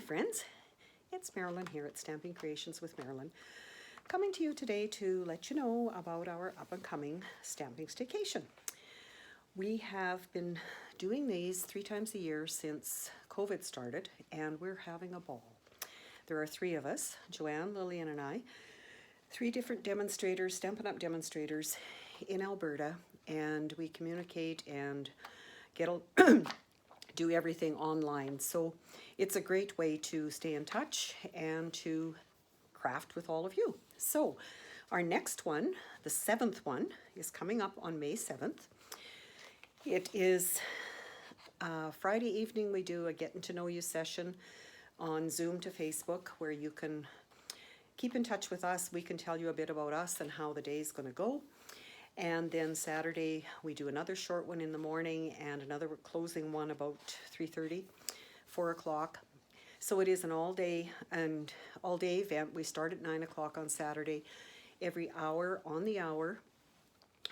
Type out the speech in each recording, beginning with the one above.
Hi friends, it's Marilyn here at Stamping Creations with Marilyn, coming to you today to let you know about our up-and-coming stamping staycation. We have been doing these 3 times a year since COVID started, and we're having a ball. There are 3 of us, Joanne, Lillian, and I, 3 different demonstrators, Stampin' Up! Demonstrators in Alberta, and we communicate and do everything online. So it's a great way to stay in touch and to craft with all of you. So our next one, the 7th one, is coming up on May 7th. It is Friday evening. We do a getting to know you session on Zoom to Facebook where you can keep in touch with us. We can tell you a bit about us and how the day is going to go. And then Saturday, we do another short one in the morning and another closing one about 3:30, 4 o'clock. So it is an all-day event. We start at 9 o'clock on Saturday. Every hour on the hour,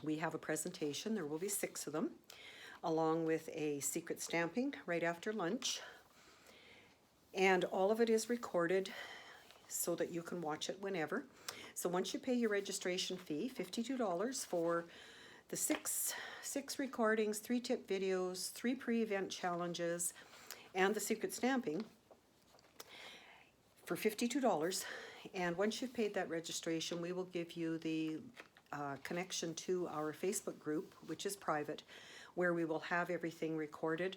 we have a presentation. There will be 6 of them, along with a secret stamping right after lunch. And all of it is recorded so that you can watch it whenever. So once you pay your registration fee, $52 for the six recordings, 3 tip videos, 3 pre-event challenges, and the secret stamping for $52. And once you've paid that registration, we will give you the connection to our Facebook group, which is private, where we will have everything recorded.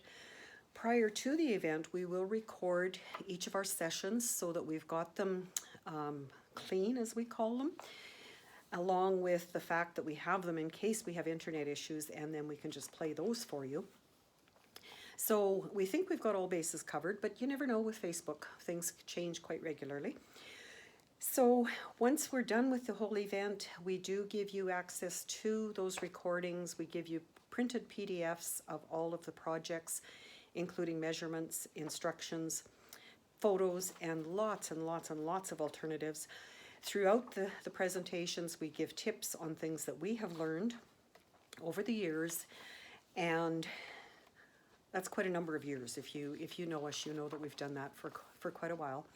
Prior to the event, we will record each of our sessions so that we've got them clean, as we call them, along with the fact that we have them in case we have internet issues, and then we can just play those for you. So we think we've got all bases covered, but you never know with Facebook. Things change quite regularly. So once we're done with the whole event, we do give you access to those recordings. We give you printed PDFs of all of the projects, including measurements, instructions, photos, and lots of alternatives. Throughout the presentations, we give tips on things that we have learned over the years, and that's quite a number of years. If you know us, you know that we've done that for quite a while.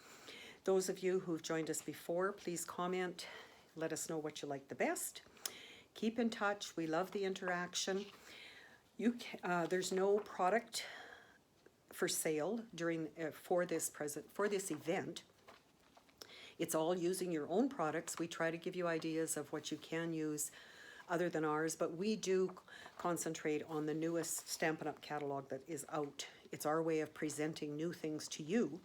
Those of you who've joined us before, please comment. Let us know what you like the best. Keep in touch. We love the interaction. There's no product for sale during for this event. It's all using your own products. We try to give you ideas of what you can use other than ours, but we do concentrate on the newest Stampin' Up! Catalog that is out. It's our way of presenting new things to you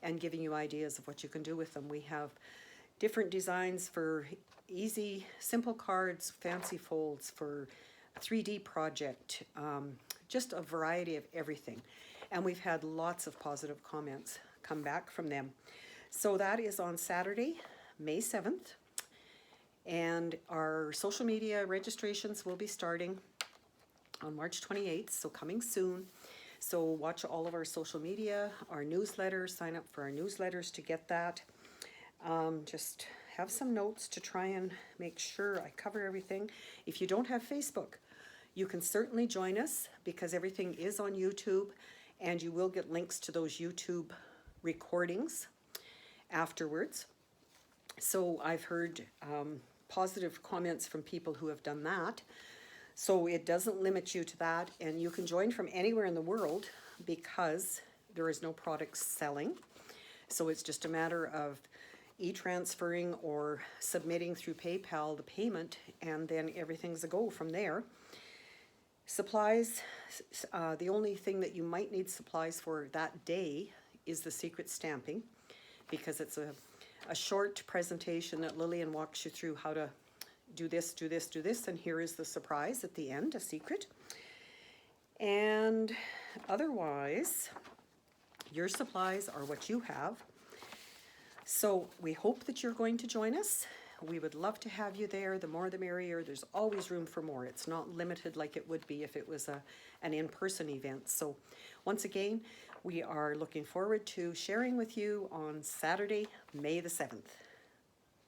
and giving you ideas of what you can do with them. We have different designs for easy, simple cards, fancy folds, for a 3D project, just a variety of everything. And we've had lots of positive comments come back from them. So that is on Saturday, May 7th. And our social media registrations will be starting on March 28th, so coming soon. So watch all of our social media, our newsletters, sign up for our newsletters to get that. Just have some notes to try and make sure I cover everything. If you don't have Facebook, you can certainly join us because everything is on YouTube, and you will get links to those YouTube recordings afterwards. So I've heard positive comments from people who have done that. So it doesn't limit you to that, and you can join from anywhere in the world because there is no products selling. So it's just a matter of e-transferring or submitting through PayPal the payment, and then everything's a go from there. Supplies, the only thing that you might need supplies for that day is the secret stamping, because it's a short presentation that Lillian walks you through how to do this, do this, do this, and here is the surprise at the end, a secret. And otherwise, your supplies are what you have. So we hope that you're going to join us. We would love to have you there. The more the merrier. There's always room for more. It's not limited like it would be if it was an in-person event. So once again, we are looking forward to sharing with you on Saturday, May the 7th.